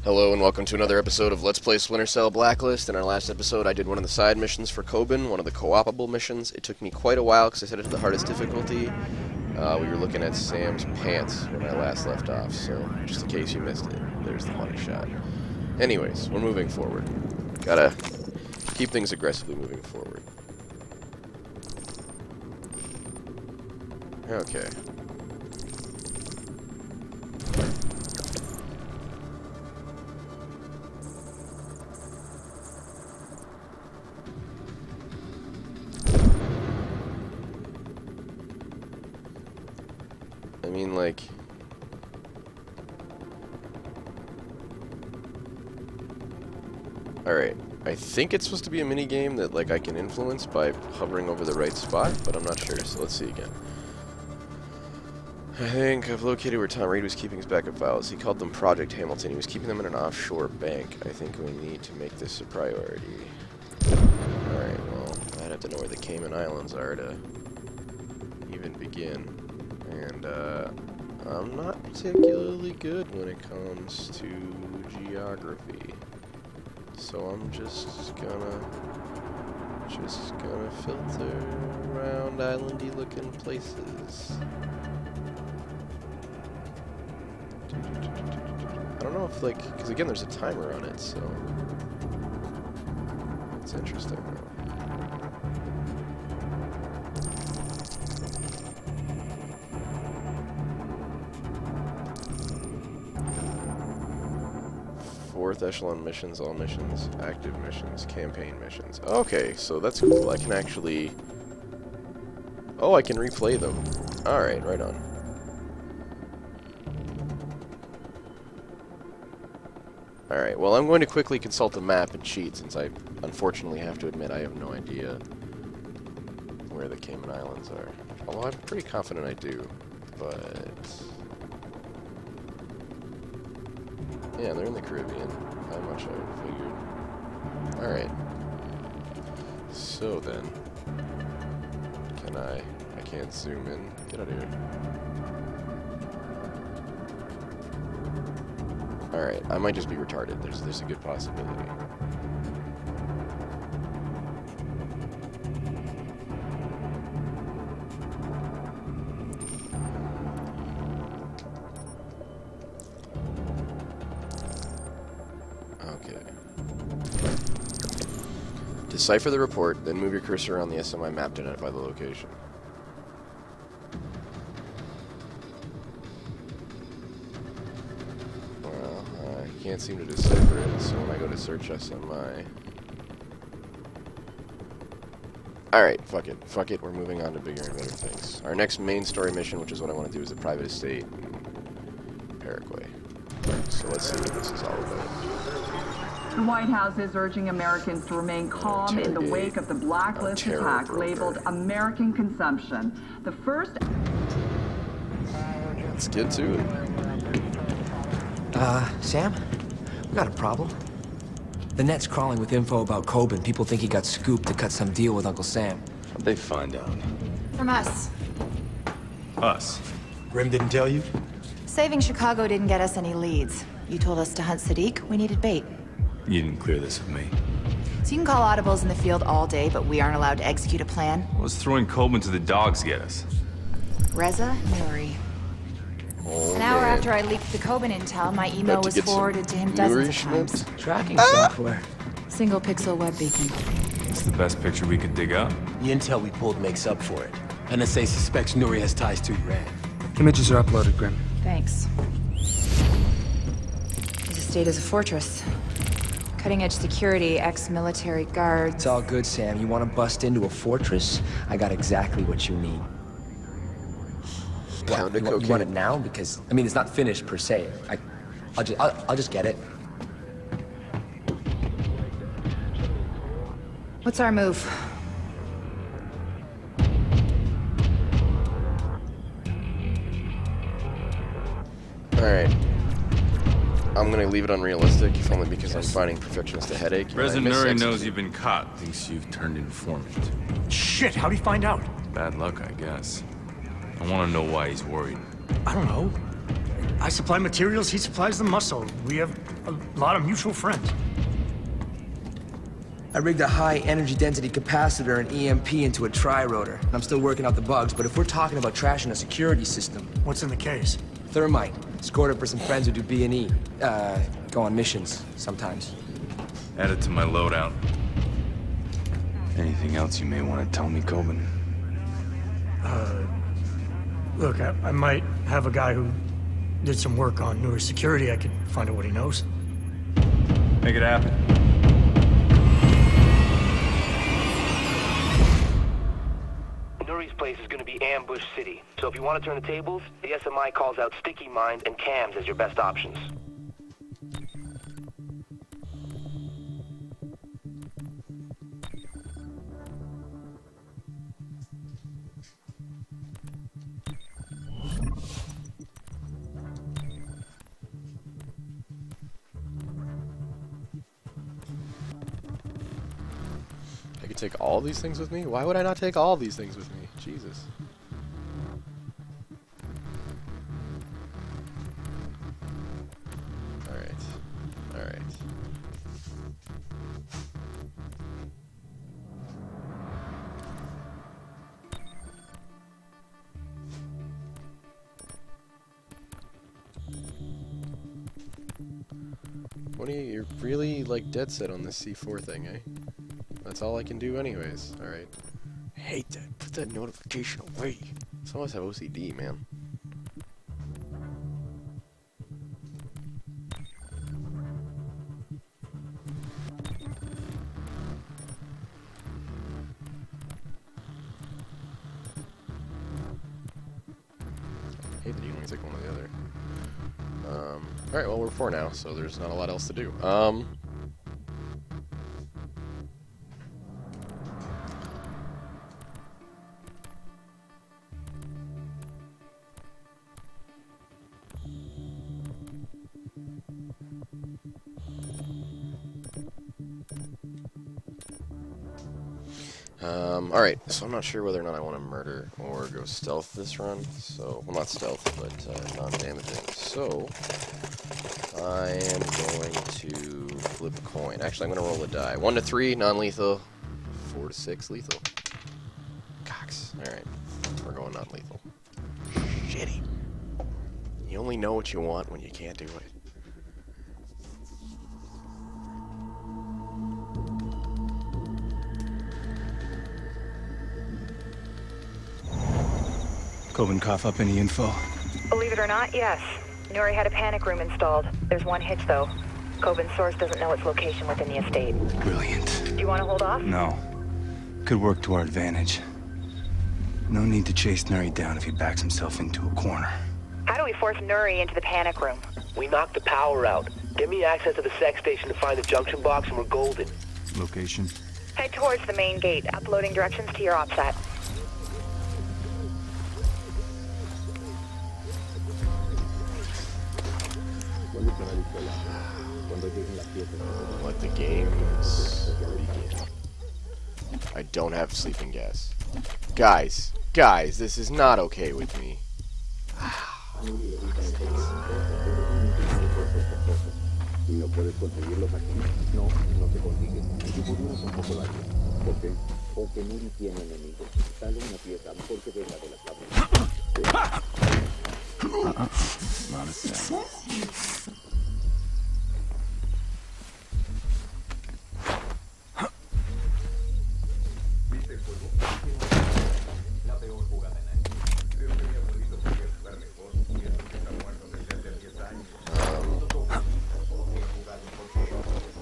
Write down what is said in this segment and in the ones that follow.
Hello and welcome to another episode of Let's Play Splinter Cell Blacklist. In our last episode I did one of the side missions for Coben, one of the co-opable missions. It took me quite a while because I set it to the hardest difficulty. We were looking at Sam's pants when I last left off, so just in case you missed it, there's the money shot. Anyways, we're moving forward. Gotta keep things aggressively moving forward. Okay. I mean, like... Alright, I think it's supposed to be a mini-game that, like, I can influence by hovering over the right spot, but I'm not sure, so let's see again. I think I've located where Tom Reed was keeping his backup files. He called them Project Hamilton. He was keeping them in an offshore bank. I think we need to make this a priority. Alright, well, I'd have to know where the Cayman Islands are to even begin. And, I'm not particularly good when it comes to geography. So I'm just gonna filter around islandy looking places. I don't know if, like, because again there's a timer on it, so it's interesting. Fourth echelon missions, all missions, active missions, campaign missions. Okay, so that's cool. I can actually... Oh, I can replay them. Alright, right on. Alright, well I'm going to quickly consult the map and cheat, since I unfortunately have to admit I have no idea where the Cayman Islands are. Although I'm pretty confident I do, but... Yeah, they're in the Caribbean. How much I figured. Alright. So then. Can I can't zoom in. Get out of here. Alright, I might just be retarded. There's a good possibility. Decipher the report, then move your cursor around the SMI map to identify the location. Well, I can't seem to decipher it, so when I go to search SMI... Alright, fuck it, we're moving on to bigger and better things. Our next main story mission, which is what I want to do, is a private estate in Paraguay. So let's see what this is all about. The White House is urging Americans to remain calm in the wake of the Blacklist attack labeled American Consumption. The first... Let's get to it. Sam? We got a problem. The net's crawling with info about Coben. People think he got scooped to cut some deal with Uncle Sam. How'd they find out? From us. Us? Grim didn't tell you? Saving Chicago didn't get us any leads. You told us to hunt Sadiq. We needed bait. You didn't clear this with me. So you can call audibles in the field all day, but we aren't allowed to execute a plan? What was throwing Coben to the dogs get us? Reza Nuri. Oh, An hour man. after I leaked the Coben intel, my email About to was get some forwarded to him dozens of nourishment. times. Tracking software. Single pixel web beacon. It's the best picture we could dig up. The intel we pulled makes up for it. NSA suspects Nuri has ties to Iran. Images are uploaded, Grim. Thanks. His estate is a fortress. Cutting-edge security, ex-military guards. It's all good, Sam. You want to bust into a fortress? I got exactly what you need. Pound of You cocaine. want it now? Because, I mean, it's not finished per se. I'll just get it. What's our move? Alright. I'm gonna leave it unrealistic, if only because I'm finding perfectionist a headache. and I Reza miss Nuri executing. knows you've been caught. Thinks you've turned informant. Shit, how'd he find out? Bad luck, I guess. I want to know why he's worried. I don't know. I supply materials, he supplies the muscle. We have a lot of mutual friends. I rigged a high energy density capacitor and EMP into a tri-rotor. I'm still working out the bugs, but if we're talking about trashing a security system... What's in the case? Thermite. Scored it for some friends who do B&E. Go on missions sometimes. Add it to my loadout. Anything else you may want to tell me, Coben? Look, I might have a guy who did some work on Nuri's security. I could find out what he knows. Make it happen. Nuri's place is going to be Ambush City. So if you want to turn the tables, the SMI calls out Sticky Mind and Cams as your best options. I could take all these things with me? Why would I not take all these things with me? Jesus. Alright. Alright. What are you, you're really, like, dead set on this C4 thing, eh? That's all I can do anyways. Alright. I hate that. Put that notification away. Some of us have OCD, man. I hate that you can only take one or the other. Alright, well, we're 4 now, so there's not a lot else to do. Alright, so I'm not sure whether or not I want to murder or go stealth this run, so, well, not stealth, but non-damaging, so I am going to flip a coin. Actually, I'm going to roll a die. 1 to 3, non-lethal, 4 to 6, lethal. Cox. Alright, we're going non-lethal. Shitty. You only know what you want when you can't do it. Coben cough up any info? Believe it or not, yes. Nuri had a panic room installed. There's one hitch, though. Coben's source doesn't know its location within the estate. Brilliant. Do you want to hold off? No. Could work to our advantage. No need to chase Nuri down if he backs himself into a corner. How do we force Nuri into the panic room? We knocked the power out. Get me access to the sec station to find the junction box and we're golden. Location? Head towards the main gate, uploading directions to your OPSAT. Let the games begin. I don't have sleeping gas. Guys, this is not okay with me. Not a thing.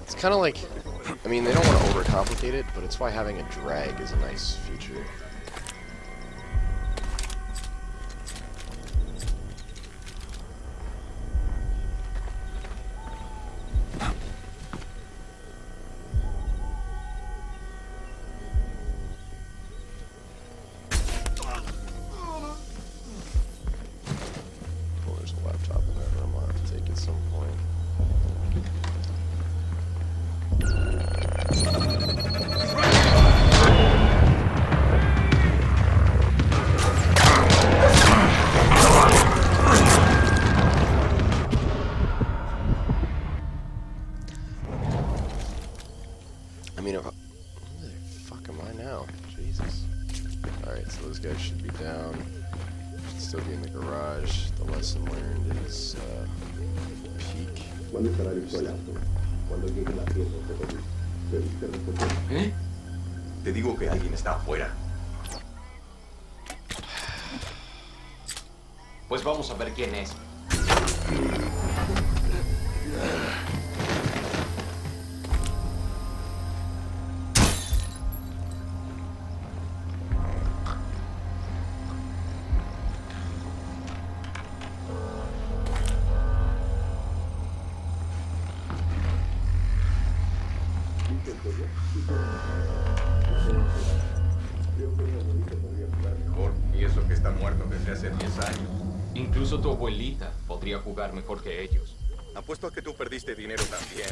It's kind of like, I mean, they don't want to overcomplicate it, but it's why having a drag is a nice feature. Oh, there's a laptop in that room. I'll have to take it at some point. still be in the garage. The lesson learned is peek. ¿Eh? Te digo que alguien está afuera. Pues vamos a ver quién es. Mejor, y eso que está muerto desde hace 10 años. Incluso tu abuelita podría jugar mejor que ellos. Apuesto a que tú perdiste dinero también.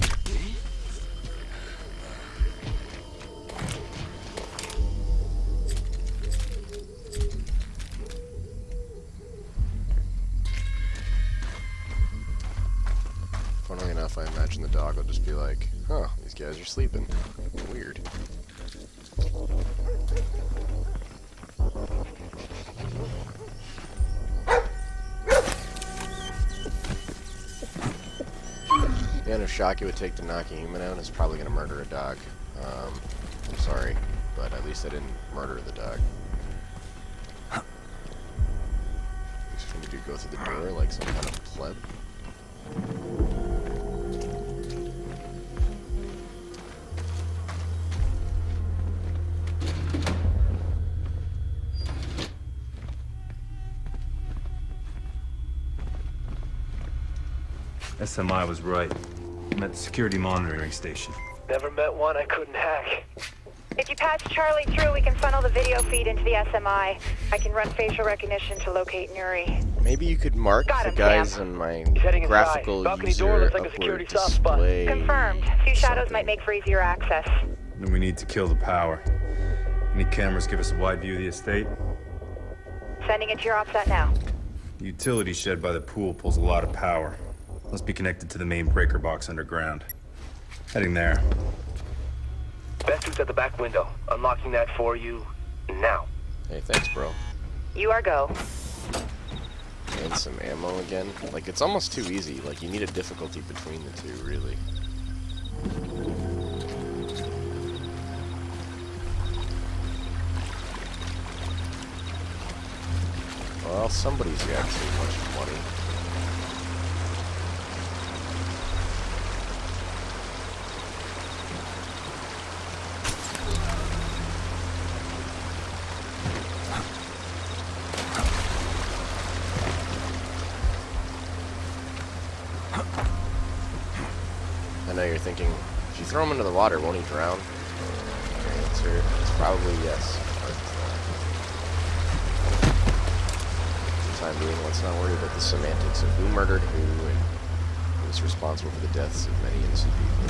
Funnily enough, I imagine the dog will just be like, huh, these guys are sleeping. Weird. The amount of shock it would take to knock a human out is probably going to murder a dog. I'm sorry, but at least I didn't murder the dog. At least when you do go through the door like some kind of pleb. SMI was right. I'm at the security monitoring station. Never met one I couldn't hack. If you patch Charlie through, we can funnel the video feed into the SMI. I can run facial recognition to locate Nuri. Maybe you could mark Got the him, guys Sam. in my He's heading inside. graphical Balcony door user looks like a security upward soft spot. display. Confirmed. Few shadows something. might make for easier access. Then we need to kill the power. Any cameras give us a wide view of the estate? Sending it to your OPSAT now. The utility shed by the pool pulls a lot of power. Must be connected to the main breaker box underground. Heading there. Best suit's at the back window. Unlocking that for you now. Hey, thanks, bro. You are go. And some ammo again. Like, it's almost too easy. Like, you need a difficulty between the two, really. Well, somebody's got too much money. I know you're thinking, if you throw him into the water, won't he drown? The answer is probably yes. But, for the time being, let's not worry about the semantics of who murdered who and who's responsible for the deaths of many innocent people.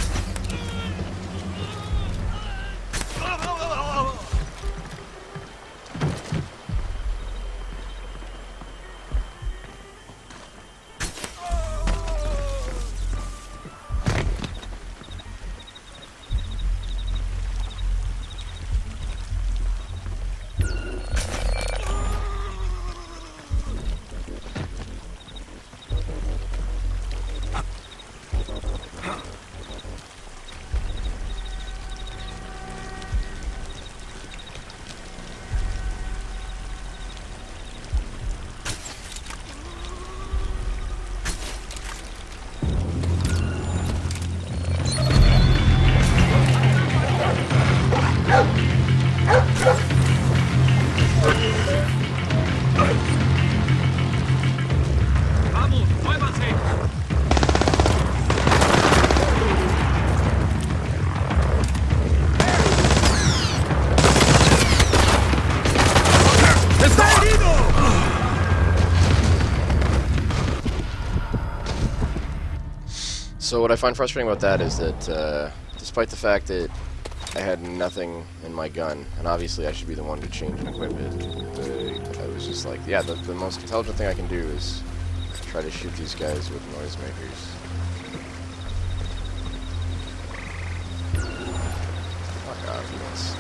So what I find frustrating about that is that, despite the fact that I had nothing in my gun, and obviously I should be the one to change and equip it, I was just like, yeah, the most intelligent thing I can do is try to shoot these guys with noisemakers. Fuck off, yes.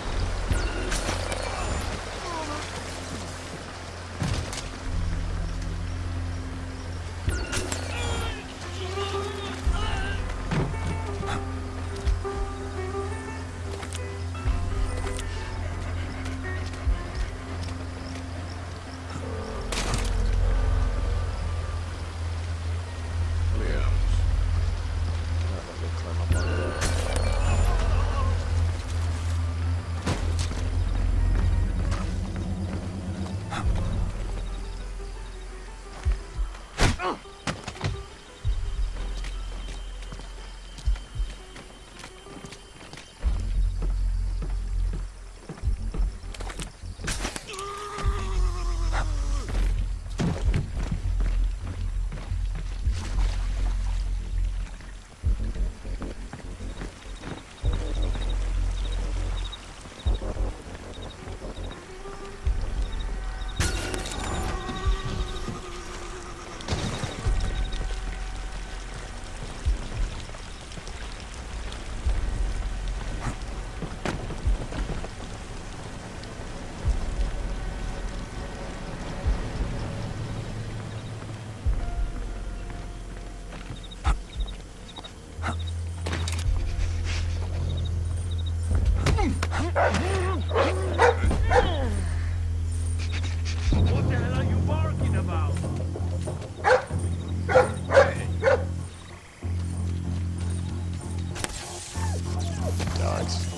box.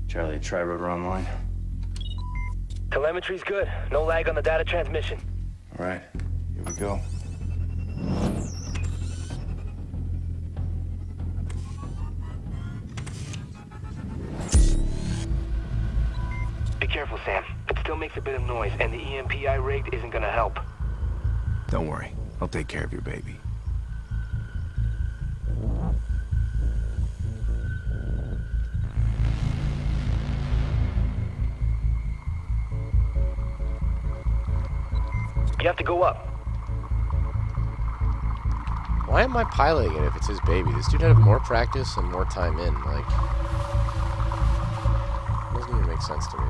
Charlie, try rotor online. Telemetry's good. No lag on the data transmission. All right, here we go. Be careful, Sam. It still makes a bit of noise, and the EMP I rigged isn't gonna help. Don't worry. I'll take care of your baby. You have to go up. Why am I piloting it if it's his baby? This dude had more practice and more time in. Like, doesn't even make sense to me.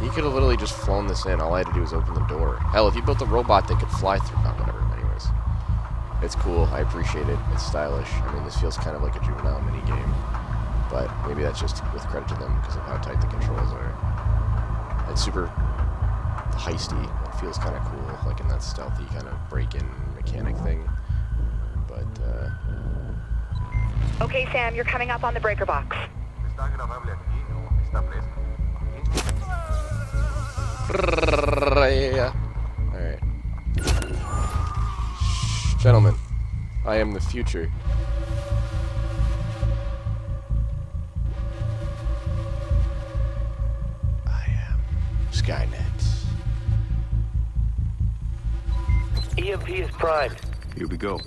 He could have literally just flown this in. All I had to do was open the door. Hell, if you built a robot that could fly through... Oh, whatever. Anyways. It's cool. I appreciate it. It's stylish. I mean, this feels kind of like a juvenile minigame. But maybe that's just with credit to them because of how tight the controls are. It's super heisty. It feels kind of cool, like in that stealthy kind of break-in mechanic thing. But, Okay, Sam, you're coming up on the breaker box. yeah. Alright. Gentlemen, I am the future. I am Skynet. EMP is primed. Here we go.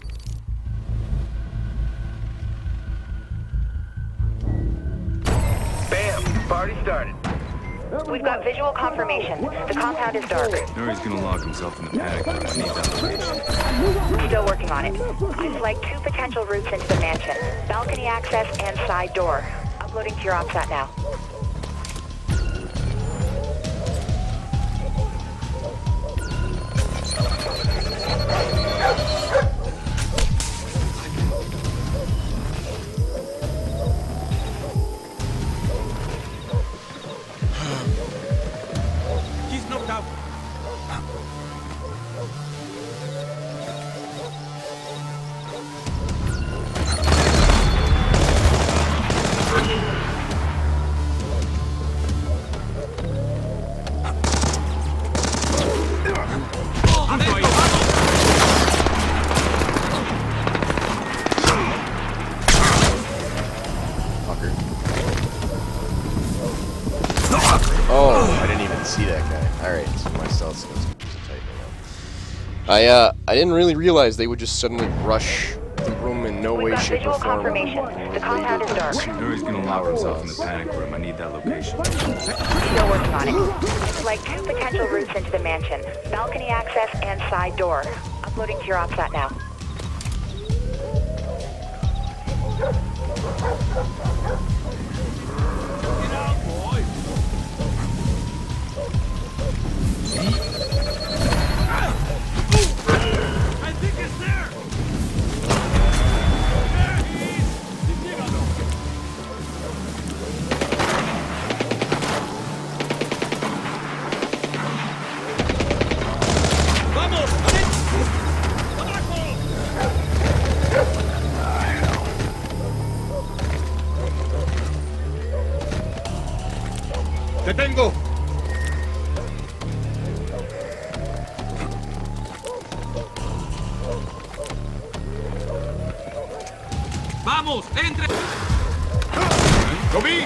Bam! Party started. We've got visual confirmation. The compound is dark. Nuri's gonna lock himself in the panic room. I need that location. Still working on it. I've flagged 2 potential routes into the mansion. Balcony access and side door. Uploading to your OpSat now. Oh, I didn't even see that guy. Alright, so my stealth skills are tightening up. I didn't really realize they would just suddenly rush the room in no way, shape, or form. Confirmation. The compound is dark. Nuri's gonna lock himself in the panic room. I need that location. Still working on it. I've flagged 2 potential routes into the mansion. Balcony access and side door. Uploading to your OpSat now. ¡Detengo! ¡Vamos! ¡Entre! ¡Lo vi!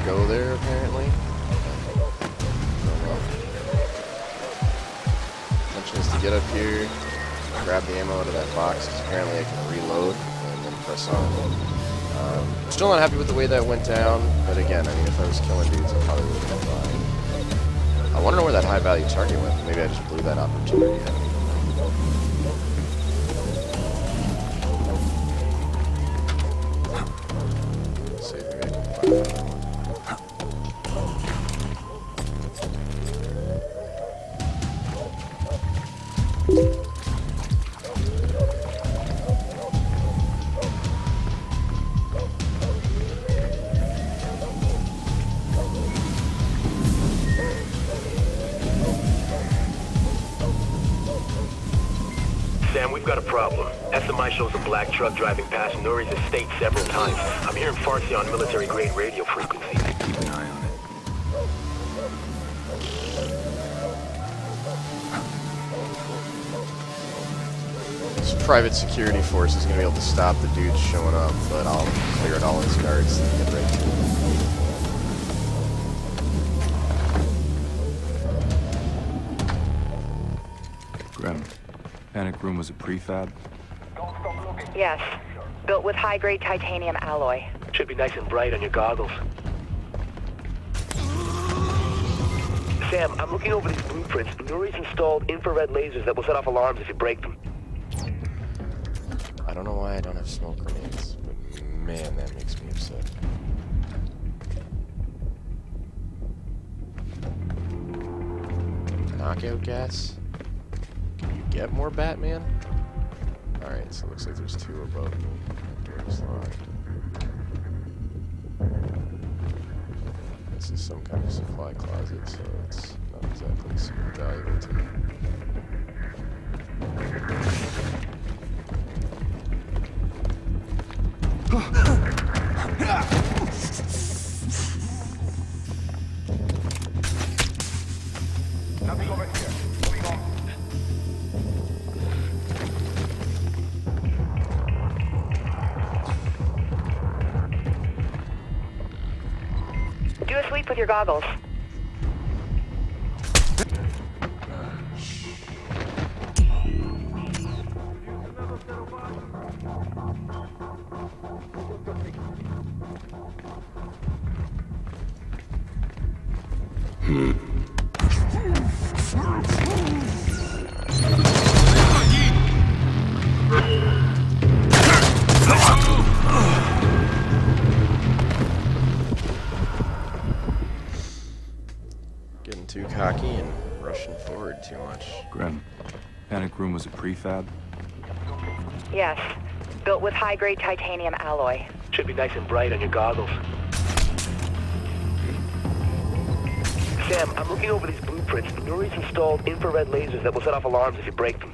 Go there, apparently. Intention is to get up here, grab the ammo out of that box, because apparently I can reload, and then press on. Still not happy with the way that went down, but again, I mean, if I was killing dudes, I probably would have been fine. I want to know where that high-value target went. Maybe I just blew that opportunity. I don't know. shows a black truck driving past Nuri's estate several times. I'm hearing Farsi on military-grade radio frequency. Keep an eye on it. This private security force is going to be able to stop the dudes showing up, but I'll clear it all its guards and get right to it. Grim, panic room was a prefab? Yes. Built with high-grade titanium alloy. Should be nice and bright on your goggles. Sam, I'm looking over these blueprints. Nuri's installed infrared lasers that will set off alarms if you break them. I don't know why I don't have smoke grenades, but man, that makes me upset. Knockout gas? Can you get more Batman? Alright, so it looks like there's two above me. That door is locked. This is some kind of supply closet, so it's not exactly super valuable to me. Nothing over here. Moving on. Do a sweep with your goggles. Getting too cocky and rushing forward too much. Grim, panic room was a prefab? Yes. Built with high-grade titanium alloy. Should be nice and bright on your goggles. Sam, I'm looking over these blueprints. Nuri's installed infrared lasers that will set off alarms if you break them.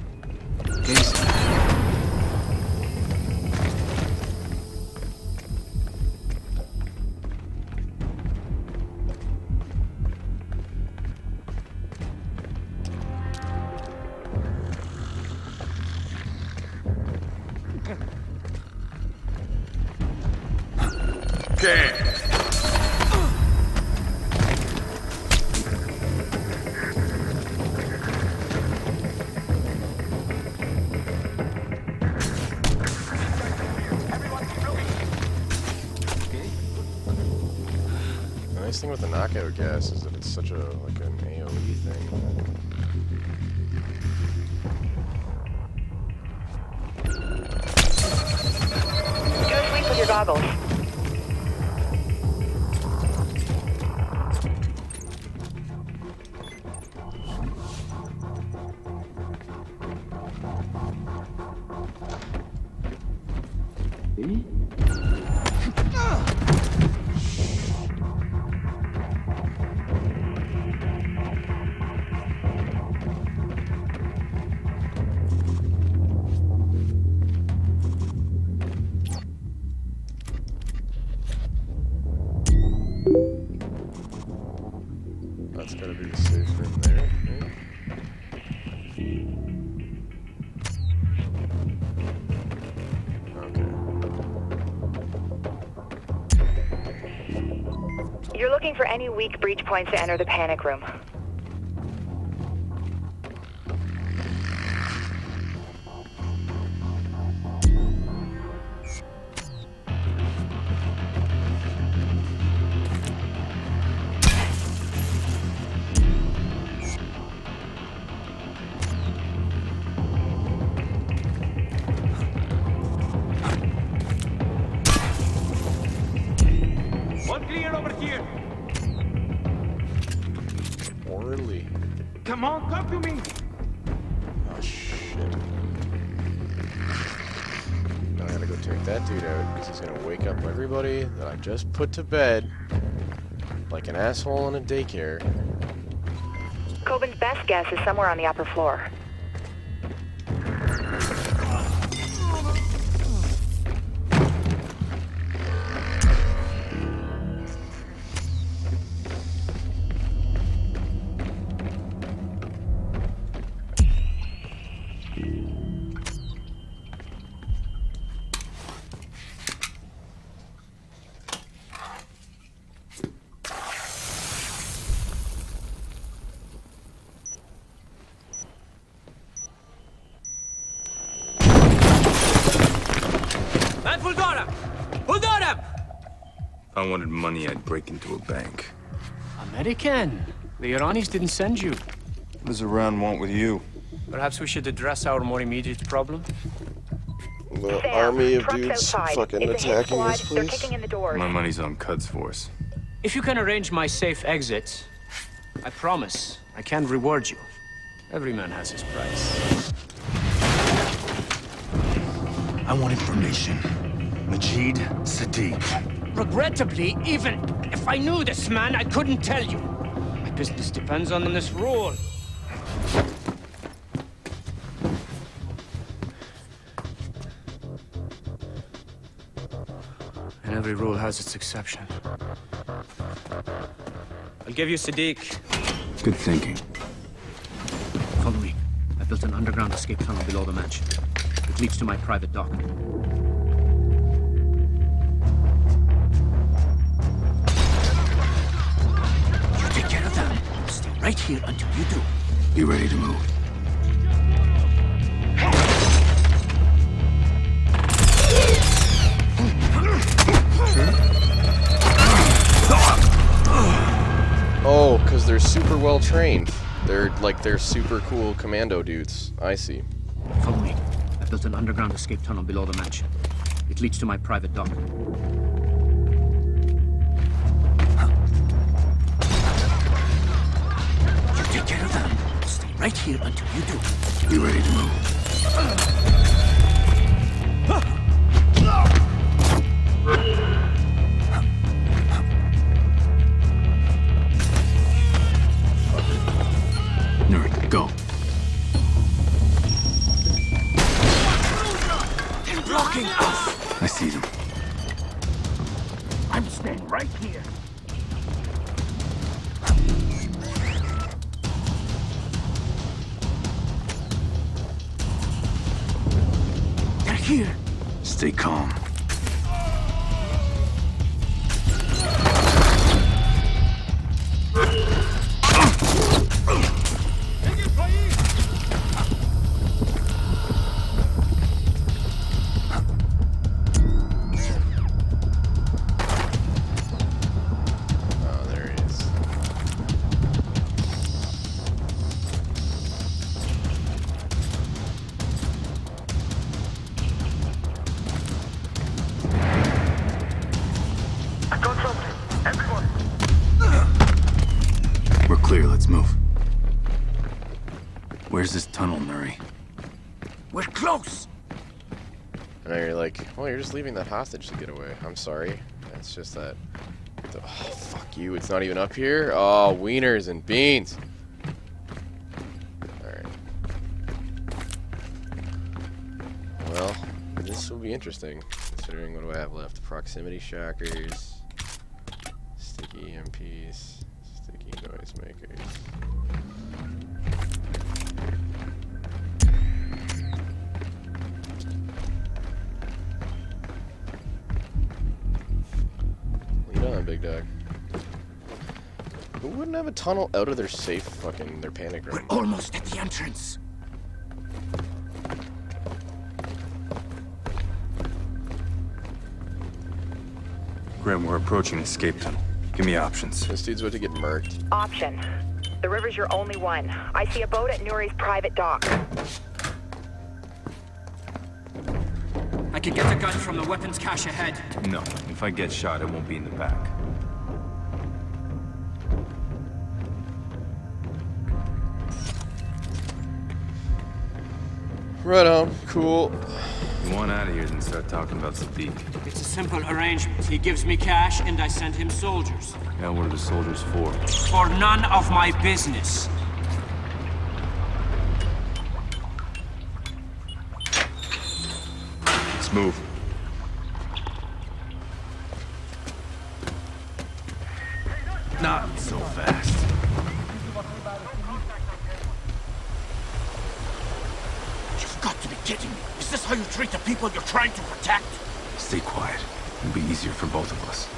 Okay. The nice thing with the knockout gas is that it's such a like an AoE thing. Do a sweep with your goggles. That's gotta be the safe room there, right? Okay. You're looking for any weak breach points to enter the panic room. One clear over here. Orderly. Come on, talk to me. Oh shit. Now I gotta go take that dude out because he's gonna wake up everybody that I just put to bed like an asshole in a daycare. Coben's best guess is somewhere on the upper floor. If I wanted money, I'd break into a bank. American. The Iranis didn't send you. What does Iran want with you? Perhaps we should address our more immediate problem. The Sam, army of truck's dudes outside. fucking It's a hit attacking squad. this They're place. kicking in the doors. My money's on Cud's force. If you can arrange my safe exit, I promise I can reward you. Every man has his price. I want information. Majid Sadiq. Regrettably, even if I knew this man, I couldn't tell you. My business depends on this rule. And every rule has its exception. I'll give you Sadiq. Good thinking. Follow me. I built an underground escape tunnel below the mansion. It leads to my private dock. You take care of them. Stay right here until you do. Be ready to move. Oh, because they're super well trained. They're super cool commando dudes. I see. Follow me. I built an underground escape tunnel below the mansion. It leads to my private dock. You take care of them. Stay right here until you do. Be ready to move. Nerd, go. They're blocking us. I see them. I'm staying right here. They're here. Stay calm. Oh, there it is. I got something. Everyone. We're clear, let's move. Where's this tunnel, Nuri? We're close. And now you're like, well, you're just leaving that hostage to get away. I'm sorry. It's just that. Oh, fuck you. It's not even up here. Oh, wieners and beans. Alright. Well, this will be interesting. Considering what do I have left? Proximity shockers. Sticky EMPs. Sticky noisemakers. Lead on, big dog. Who wouldn't have a tunnel out of their safe their panic room? We're almost at the entrance. Grim, we're approaching an escape tunnel. Give me options. This dude's about to get murked. Option. The river's your only one. I see a boat at Nuri's private dock. I could get the gun from the weapons cache ahead. No, if I get shot, it won't be in the back. Right on. Cool. You want out of here, then start talking about Sadiq. It's a simple arrangement. He gives me cash and I send him soldiers. Yeah, what are the soldiers for? For none of my business. Let's move. Not so fast. You've got to be kidding me. Is this how you treat the people you're trying to protect? Stay quiet. It'll be easier for both of us.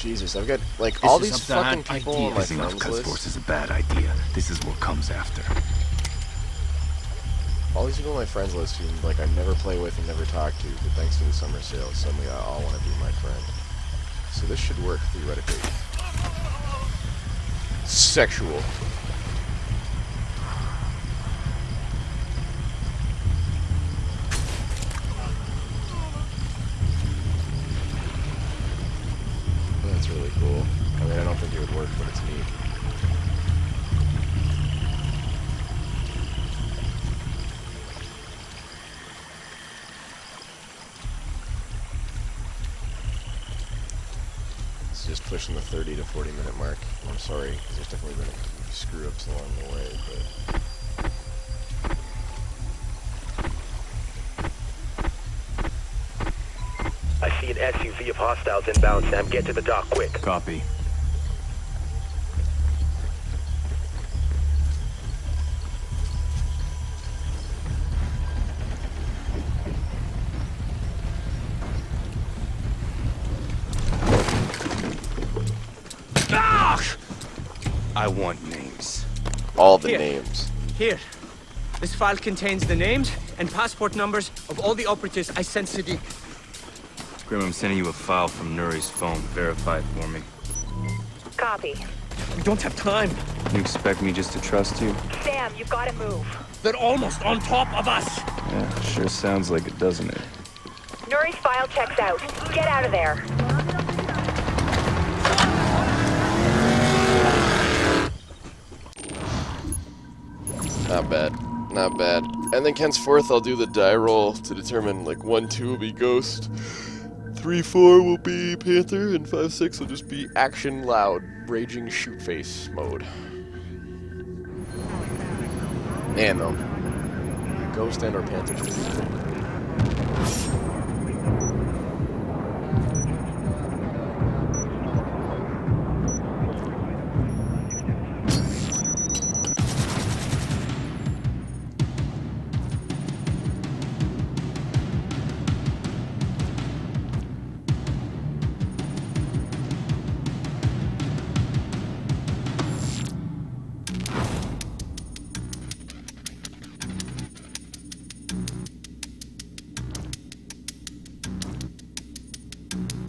Jesus, I've got, like, all these fucking people on my Pissing off friends Cuss list. Force is a bad idea. This is what comes after. All these people on my friends list who, like, I never play with and never talk to, but thanks to the summer sale, suddenly I all want to be my friend. So this should work, theoretically. Sexual. That's really cool. I mean, I don't think it would work, but it's neat. It's just pushing the 30 to 40 minute mark. I'm sorry, because there's definitely been a few screw-ups along the way, but... I see an SUV of hostiles inbound, Sam. Get to the dock quick. Copy. I want names. All the Here. names. Here. This file contains the names and passport numbers of all the operatives I sent Sadiq. Grim, I'm sending you a file from Nuri's phone. Verify it for me. Copy. We don't have time. You expect me just to trust you? Sam, you've got to move. They're almost on top of us. Yeah, sure sounds like it, doesn't it? Nuri's file checks out. Get out of there. Not bad. Not bad. And then henceforth I'll do the die roll to determine, like, 1-2 will be Ghost, 3-4 will be Panther, and 5-6 will just be action loud, raging shoot face mode. Man, though. Ghost and or Panther should be pretty cool.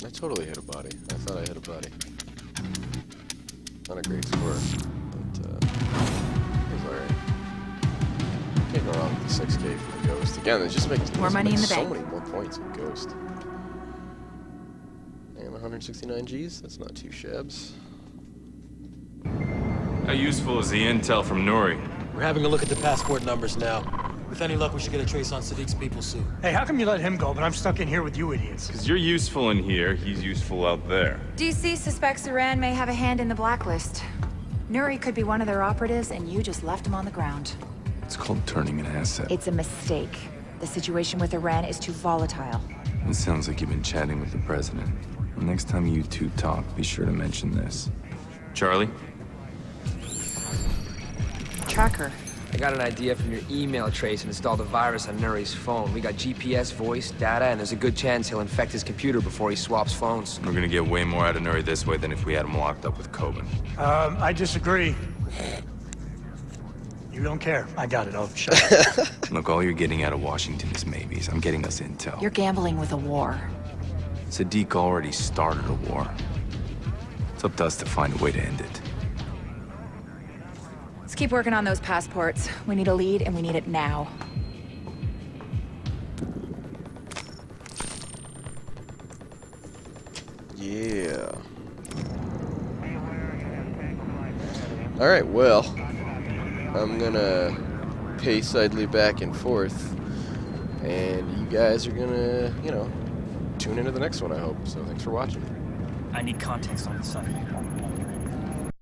I totally hit a body. I thought I hit a body. Not a great score, but it was alright. Can't go wrong with the 6K for the Ghost. Again, it just makes More money in the so bank. many more points with Ghost. And 169 Gs? That's not too shabs. How useful is the intel from Nuri? We're having a look at the passport numbers now. With any luck, we should get a trace on Sadiq's people soon. Hey, how come you let him go, but I'm stuck in here with you idiots? Because you're useful in here, he's useful out there. DC suspects Iran may have a hand in the Blacklist. Nuri could be one of their operatives, and you just left him on the ground. It's called turning an asset. It's a mistake. The situation with Iran is too volatile. It sounds like you've been chatting with the president. The next time you two talk, be sure to mention this. Charlie? Tracker. I got an idea from your email trace and installed a virus on Nuri's phone. We got GPS, voice, data, and there's a good chance he'll infect his computer before he swaps phones. We're gonna get way more out of Nuri this way than if we had him locked up with Coben. I disagree. You don't care. I got it. I'll shut up. Look, all you're getting out of Washington is maybes. I'm getting us intel. You're gambling with a war. Sadiq already started a war. It's up to us to find a way to end it. Let's keep working on those passports. We need a lead, and we need it now. Yeah. Alright, well, I'm gonna pace idly back and forth, and you guys are gonna, you know, tune into the next one, I hope. So thanks for watching. I need context on the site.